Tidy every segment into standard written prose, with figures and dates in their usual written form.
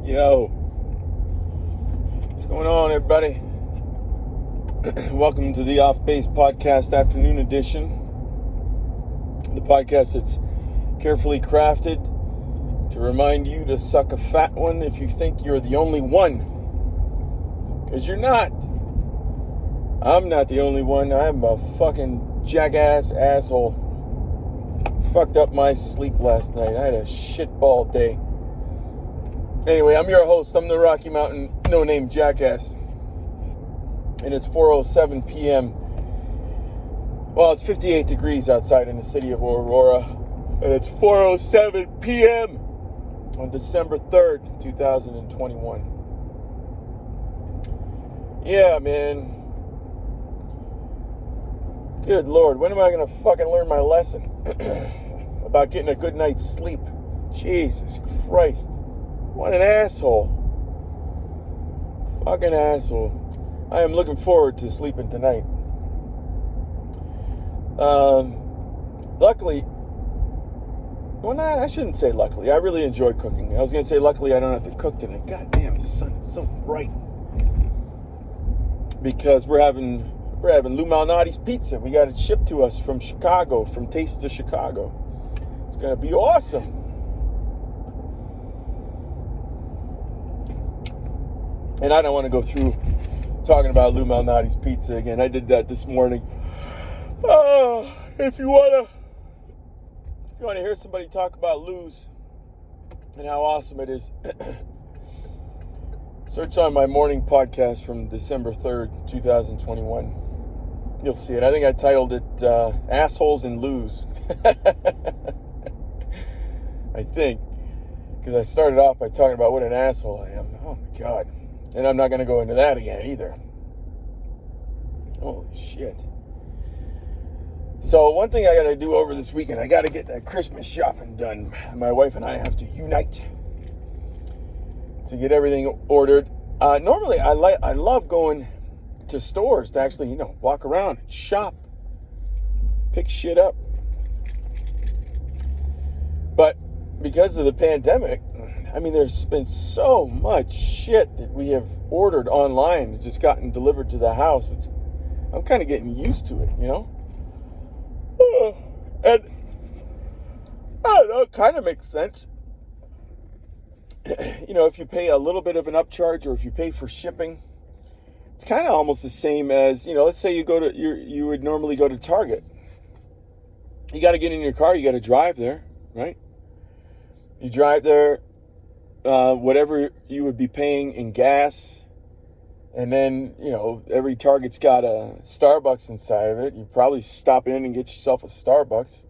Yo, what's going on, everybody? Welcome to the Off Base Podcast Afternoon Edition. The podcast that's carefully crafted to remind you to suck a fat one if you think you're the only one. Because you're not. I'm not the only one. I'm a fucking jackass asshole. Fucked up my sleep last night. I had a shitball day. Anyway, I'm your host. I'm the Rocky Mountain no-name Jackass. And it's 4:07 p.m. Well, it's 58 degrees outside in the city of Aurora. And it's 4:07 p.m. on December 3rd, 2021. Yeah, man. Good Lord, when am I going to fucking learn my lesson about getting a good night's sleep? Jesus Christ. What an asshole. Fucking asshole. I am looking forward to sleeping tonight. Luckily, well, I shouldn't say luckily. I really enjoy cooking. I was going to say luckily I don't have to cook tonight. God damn, the sun is so bright. Because we're having Lou Malnati's pizza. We got it shipped to us from Chicago, from Taste of Chicago. It's going to be awesome. And I don't want to go through talking about Lou Malnati's pizza again. I did that this morning. If you want to hear somebody talk about Lou's and how awesome it is, search on my morning podcast from December 3rd, 2021. You'll see it. I think I titled it Assholes and Lou's. I think. Because I started off by talking about what an asshole I am. Oh my God. And I'm not going to go into that again either. Holy shit. So one thing I got to do over this weekend, I got to get that Christmas shopping done. My wife and I have to unite to get everything ordered. Normally, I love going to stores to actually, walk around and shop, pick shit up. But because of the pandemic, I mean, there's been so much shit that we have ordered online, just gotten delivered to the house. I'm kind of getting used to it, And I don't know, it kind of makes sense. If you pay a little bit of an upcharge or if you pay for shipping, it's kind of almost the same as, let's say you would normally go to Target. You got to get in your car, you got to drive there, right? You drive there, whatever you would be paying in gas, and then, every Target's got a Starbucks inside of it. You probably stop in and get yourself a Starbucks.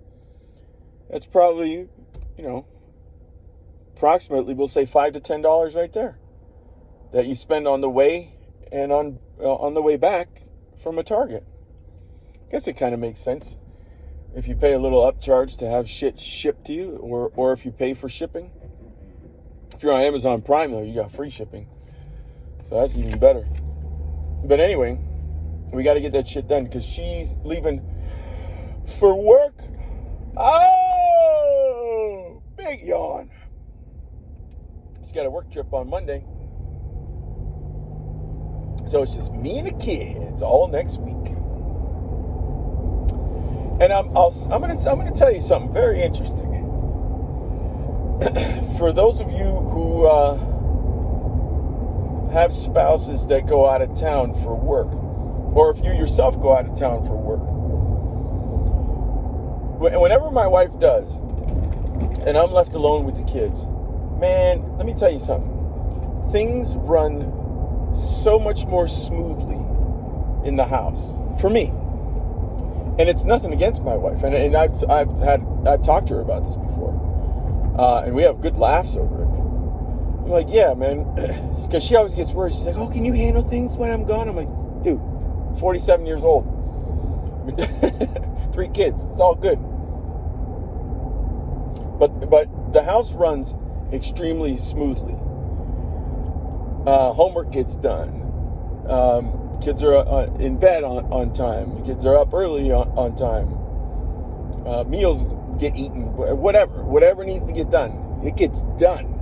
That's probably, approximately, we'll say $5 to $10 right there that you spend on the way and on the way back from a Target. I guess it kind of makes sense if you pay a little upcharge to have shit shipped to you, or if you pay for shipping. If you're on Amazon Prime, though, you got free shipping. So that's even better. But anyway, we got to get that shit done because she's leaving for work. Oh, big yawn. She's got a work trip on Monday. So it's just me and the kids all next week. And I'm gonna tell you something very interesting. For those of you who have spouses that go out of town for work, or if you yourself go out of town for work, whenever my wife does, and I'm left alone with the kids, man, let me tell you something. Things run so much more smoothly in the house for me. And it's nothing against my wife, and I've talked to her about this before, and we have good laughs over it. I'm like, yeah, man, because she always gets worried. She's like, oh, can you handle things when I'm gone? I'm like, dude, 47 years old, 3 kids, it's all good. But the house runs extremely smoothly. Homework gets done. Kids are in bed on time. Kids are up early on time. Meals get eaten. Whatever needs to get done, it gets done.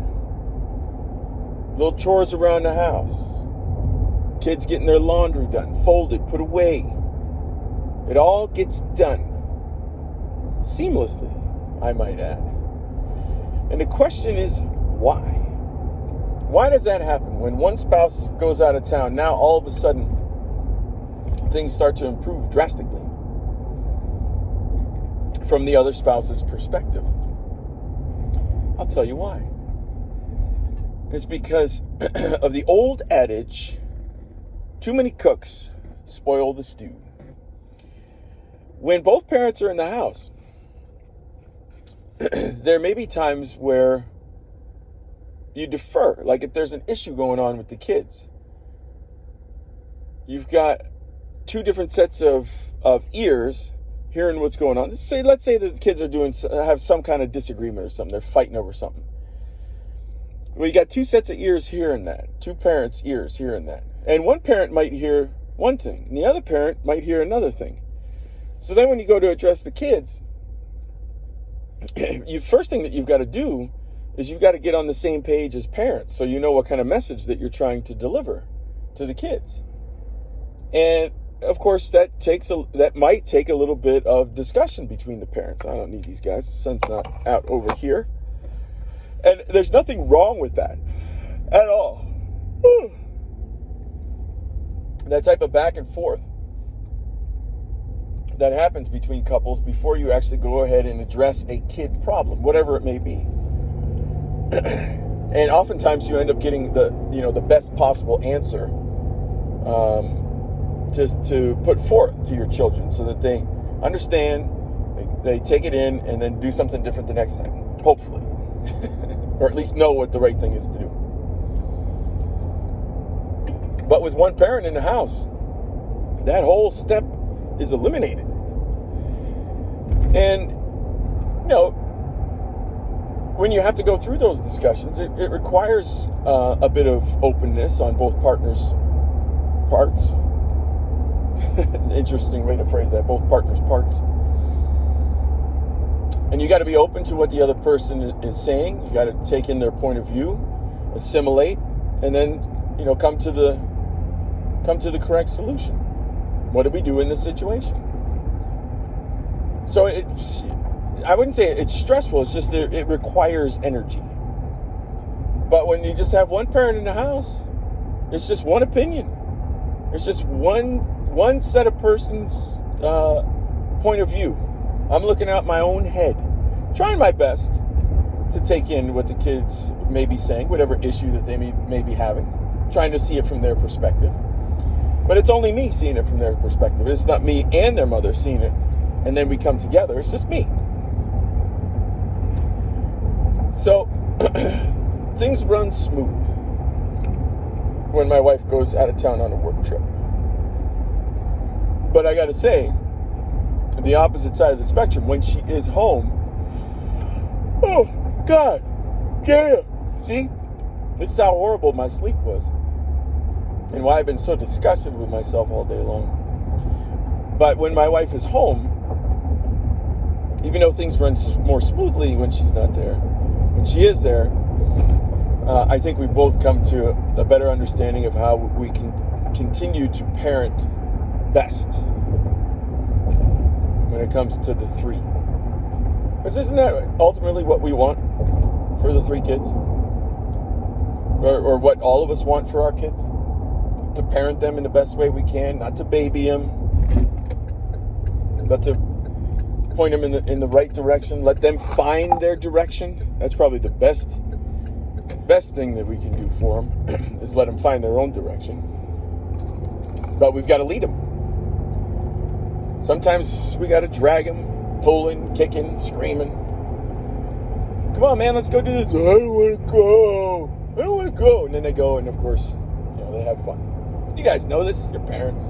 little chores around the house, kids getting their laundry done, folded, put away. It all gets done seamlessly, I might add. And the question is, why? Why does that happen? When one spouse goes out of town, now all of a sudden things start to improve drastically from the other spouse's perspective. I'll tell you why. It's because of the old adage, too many cooks spoil the stew. When both parents are in the house, there may be times where you defer. Like if there's an issue going on with the kids, you've got two different sets of ears hearing what's going on. Let's say that the kids are have some kind of disagreement or something. They're fighting over something. Well, you got two sets of ears hearing that. Two parents' ears hearing that. And one parent might hear one thing, and the other parent might hear another thing. So then when you go to address the kids, first thing that you've got to do is you've got to get on the same page as parents so you know what kind of message that you're trying to deliver to the kids. And of course, that might take a little bit of discussion between the parents. I don't need these guys. The sun's not out over here. And there's nothing wrong with that at all. That type of back and forth that happens between couples before you actually go ahead and address a kid problem, whatever it may be. And oftentimes you end up getting the best possible answer to put forth to your children so that they understand, they take it in, and then do something different the next time, hopefully. Or at least know what the right thing is to do. But with one parent in the house, that whole step is eliminated. And, when you have to go through those discussions, it requires a bit of openness on both partners' parts. Interesting way to phrase that, both partners' parts. And you got to be open to what the other person is saying. You got to take in their point of view, assimilate, and then, come to the correct solution. What do we do in this situation? So I wouldn't say it's stressful. It's just it requires energy. But when you just have one parent in the house, it's just one opinion. It's just one set of person's point of view. I'm looking out my own head, trying my best to take in what the kids may be saying, whatever issue that they may be having, trying to see it from their perspective. But it's only me seeing it from their perspective. It's not me and their mother seeing it, and then we come together. It's just me. So things run smooth when my wife goes out of town on a work trip. But I got to say, the opposite side of the spectrum, when she is home, oh, God, damn. See, this is how horrible my sleep was and why I've been so disgusted with myself all day long. But when my wife is home, even though things run more smoothly when she's not there, when she is there, I think we both come to a better understanding of how we can continue to parent best when it comes to the three. Because isn't that ultimately what we want for the three kids? Or what all of us want for our kids? To parent them in the best way we can, not to baby them, but to point them in the right direction, let them find their direction. That's probably the best thing that we can do for them is let them find their own direction. But we've got to lead them. Sometimes we got to drag them, pulling, kicking, screaming. Come on, man, let's go do this. I don't want to go. And then they go, and of course, they have fun. You guys know this, your parents.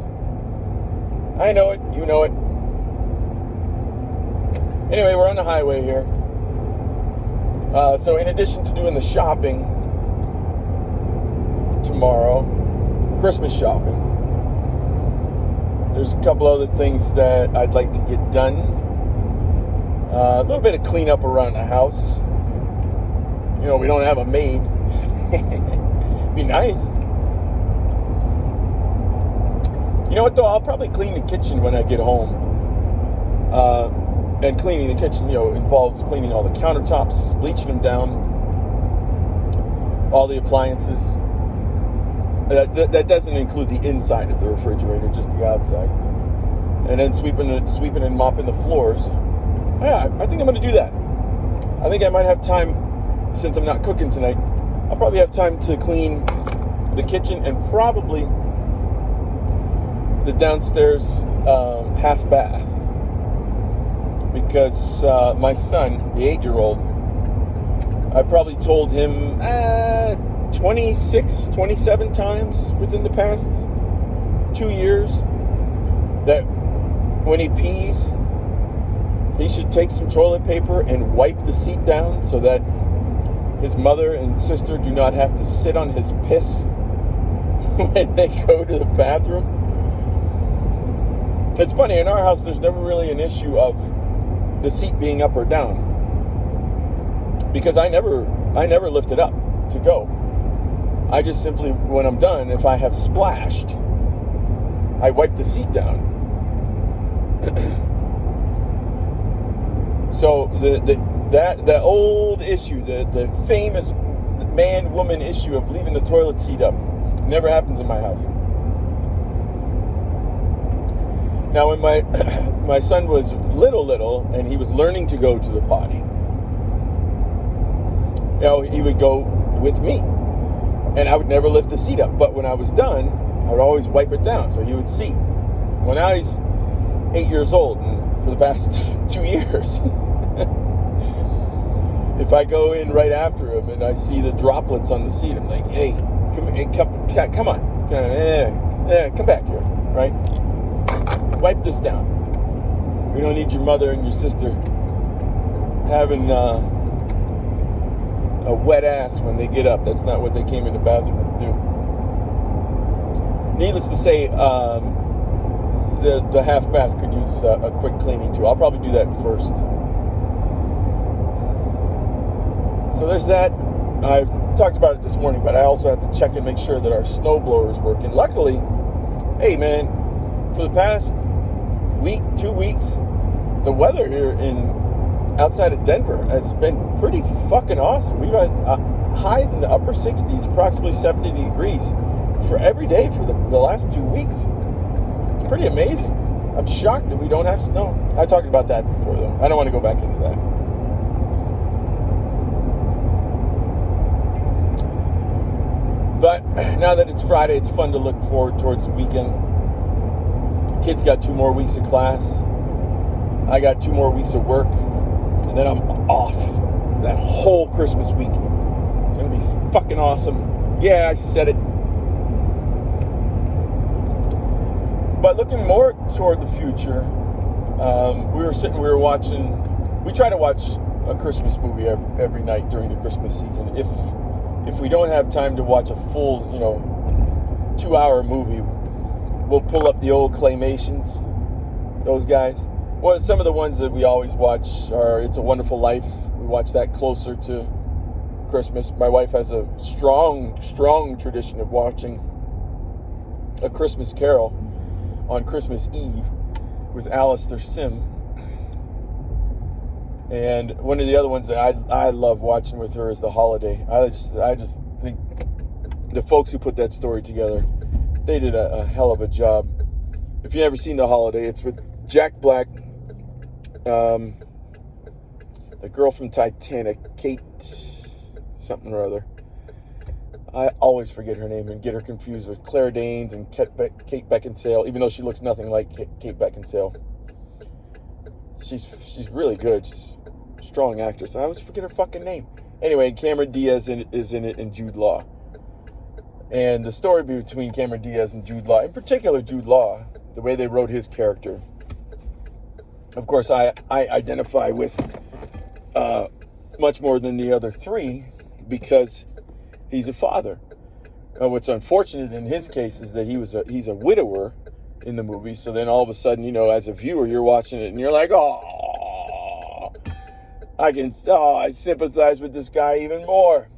I know it, you know it. Anyway, we're on the highway here. So in addition to doing the shopping tomorrow, Christmas shopping, there's a couple other things that I'd like to get done. A little bit of cleanup around the house. We don't have a maid. It'd be nice. You know what, though? I'll probably clean the kitchen when I get home. And cleaning the kitchen, involves cleaning all the countertops, bleaching them down, all the appliances. That doesn't include the inside of the refrigerator, just the outside. And then sweeping and mopping the floors. Yeah, I think I'm going to do that. I think I might have time, since I'm not cooking tonight, I'll probably have time to clean the kitchen and probably the downstairs half bath. Because my son, the 8-year-old, I probably told him 26, 27 times within the past 2 years that when he pees, he should take some toilet paper and wipe the seat down so that his mother and sister do not have to sit on his piss when they go to the bathroom. It's funny, in our house, there's never really an issue of the seat being up or down, because I never lift it up to go. I just simply, when I'm done, if I have splashed, I wipe the seat down. So the old issue, the famous man-woman issue of leaving the toilet seat up, never happens in my house. Now, when my son was little, and he was learning to go to the potty, he would go with me, and I would never lift the seat up. But when I was done, I would always wipe it down so he would see. Well, now he's 8 years old, and for the past 2 years, if I go in right after him and I see the droplets on the seat, I'm like, hey, come on, come back here, right? Wipe this down. We don't need your mother and your sister having a wet ass when they get up. That's not what they came in the bathroom to do. Needless to say, the half bath could use a quick cleaning too. I'll probably do that first. So there's that. I talked about it this morning, but I also have to check and make sure that our snowblower is working. Luckily, hey man, for the past week, 2 weeks, the weather here outside of Denver has been pretty fucking awesome. We've had highs in the upper 60s, approximately 70 degrees for every day for the last 2 weeks. It's pretty amazing. I'm shocked that we don't have snow. I talked about that before, though. I don't want to go back into that. But now that it's Friday, it's fun to look forward towards the weekend. Kids got 2 more weeks of class. I got 2 more weeks of work. And then I'm off that whole Christmas week. It's going to be fucking awesome. Yeah, I said it. But looking more toward the future, we try to watch a Christmas movie every night during the Christmas season. If we don't have time to watch a full, 2-hour movie, we'll pull up the old Claymations, those guys. Well, some of the ones that we always watch are It's a Wonderful Life. We watch that closer to Christmas. My wife has a strong tradition of watching A Christmas Carol on Christmas Eve with Alistair Sim. And one of the other ones that I love watching with her is The Holiday. I just think the folks who put that story together, they did a hell of a job. If you've never seen The Holiday, it's with Jack Black, the girl from Titanic, Kate something or other. I always forget her name and get her confused with Claire Danes and Kate Beckinsale, even though she looks nothing like Kate Beckinsale. She's really good. She's a strong actress. I always forget her fucking name. Anyway, Cameron Diaz is in it, and Jude Law. And the story between Cameron Diaz and Jude Law, in particular Jude Law, the way they wrote his character. Of course, I identify with much more than the other three because he's a father. What's unfortunate in his case is that he's a widower in the movie. So then all of a sudden, as a viewer, you're watching it and you're like, oh, I sympathize with this guy even more.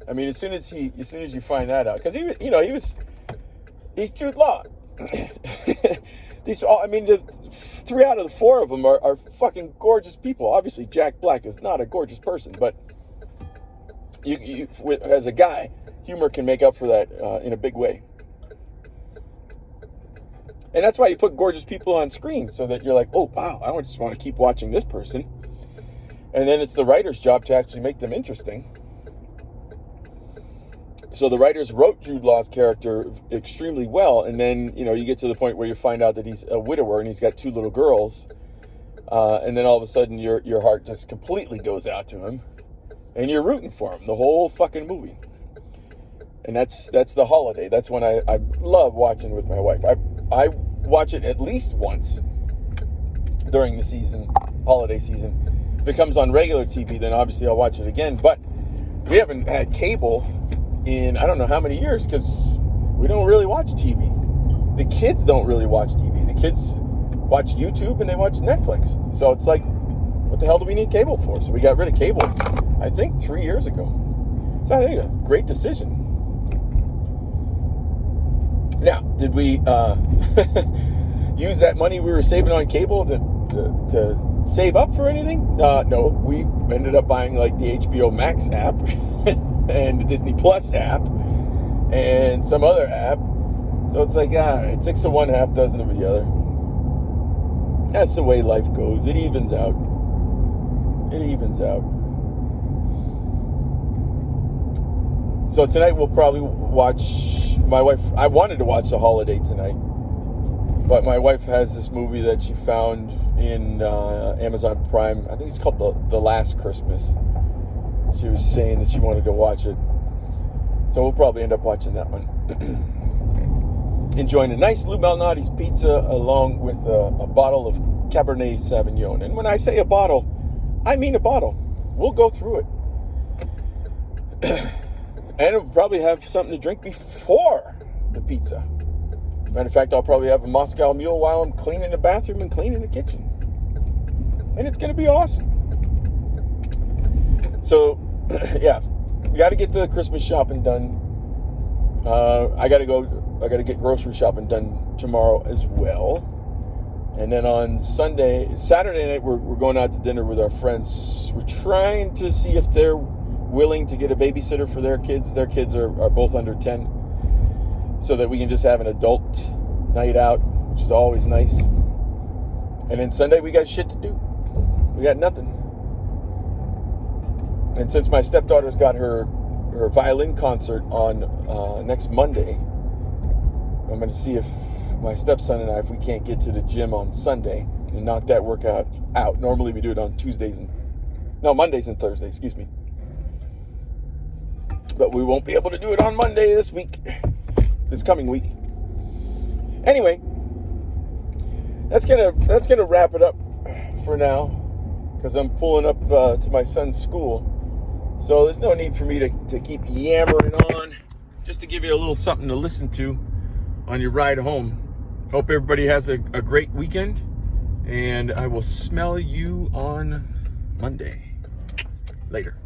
I mean, as soon as you find that out, because he's Jude Law. The 3 out of the 4 of them are fucking gorgeous people. Obviously, Jack Black is not a gorgeous person, but as a guy, humor can make up for that in a big way. And that's why you put gorgeous people on screen, so that you're like, oh, wow, I just want to keep watching this person. And then it's the writer's job to actually make them interesting. So the writers wrote Jude Law's character extremely well, and then, you get to the point where you find out that he's a widower and he's got 2 little girls, and then all of a sudden your heart just completely goes out to him, and you're rooting for him the whole fucking movie. And that's The Holiday. That's when I love watching with my wife. I watch it at least once during the holiday season. If it comes on regular TV, then obviously I'll watch it again, but we haven't had cable in I don't know how many years, because we don't really watch TV. The kids don't really watch TV. The kids watch YouTube and they watch Netflix. So it's like, what the hell do we need cable for? So we got rid of cable, I think 3 years ago. So I think a great decision. Now, did we use that money we were saving on cable to save up for anything? No, we ended up buying like the HBO Max app and the Disney Plus app and some other app. So it's like, it's 6 of one, half dozen of the other. That's the way life goes. It evens out. So tonight we'll probably watch, my wife, I wanted to watch The Holiday tonight, but my wife has this movie that she found in Amazon Prime. I think it's called The Last Christmas. She was saying that she wanted to watch it. So we'll probably end up watching that one. Enjoying a nice Lou Malnati's pizza along with a bottle of Cabernet Sauvignon. And when I say a bottle, I mean a bottle. We'll go through it. And we'll probably have something to drink before the pizza. Matter of fact, I'll probably have a Moscow Mule while I'm cleaning the bathroom and cleaning the kitchen. And it's going to be awesome. So, yeah, got to get the Christmas shopping done. I got to get grocery shopping done tomorrow as well. And then on Saturday night, we're going out to dinner with our friends. We're trying to see if they're willing to get a babysitter for their kids. Their kids are both under 10. So that we can just have an adult night out, which is always nice. And then Sunday, we got shit to do. We got nothing. And since my stepdaughter's got her violin concert on next Monday, I'm going to see if my stepson and I, if we can't get to the gym on Sunday and knock that workout out. Normally we do it on Mondays and Thursdays, excuse me. But we won't be able to do it on Monday this coming week. Anyway, that's gonna wrap it up for now, because I'm pulling up to my son's school. So there's no need for me to keep yammering on, just to give you a little something to listen to on your ride home. Hope everybody has a great weekend, and I will smell you on Monday. Later.